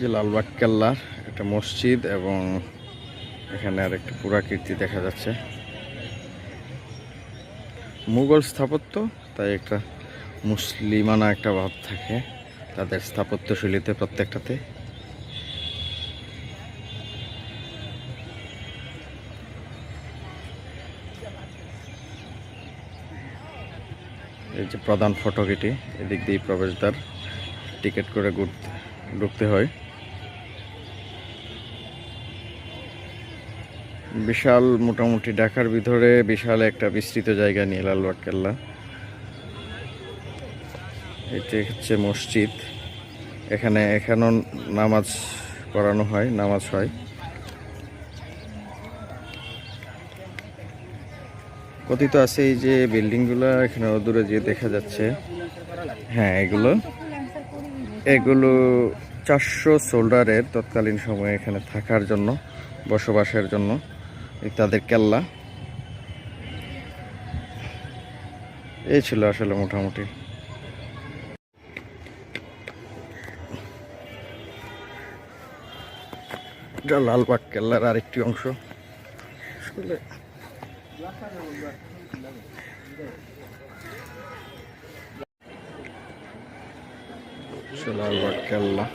যে লালবাগ কেল্লার একটা মসজিদ এবং এখানে আর একটা পুরাকীর্তি দেখা যাচ্ছে। মুঘল স্থাপত্য, তাই একটা মুসলিমানা একটা ভাব থাকে তাদের স্থাপত্যশৈলীতে প্রত্যেকটাতে। এই যে প্রধান ফটক, এটি এদিক দিয়ে প্রবেশদ্বার, টিকিট করে ঢুকতে হয়। বিশাল, মোটামুটি ঢাকার ভিতরে বিশাল একটা বিস্তৃত জায়গা নিয়ে লালবাগ কেল্লা। এটি হচ্ছে মসজিদ, এখানেও নামাজ পড়ানো হয়, নামাজ হয়। কথিত আছে এই যে বিল্ডিংগুলো এখানে দূরে যে দেখা যাচ্ছে, হ্যাঁ এগুলো 400 সোল্ডারের তৎকালীন সময়ে এখানে থাকার জন্য, বসবাসের জন্য তাদের কেল্লা। এই ছিল আসলে মোটামুটি। এটা লালবাগ কেল্লার আরেকটি অংশ। আসলে লালবাগ কেল্লা।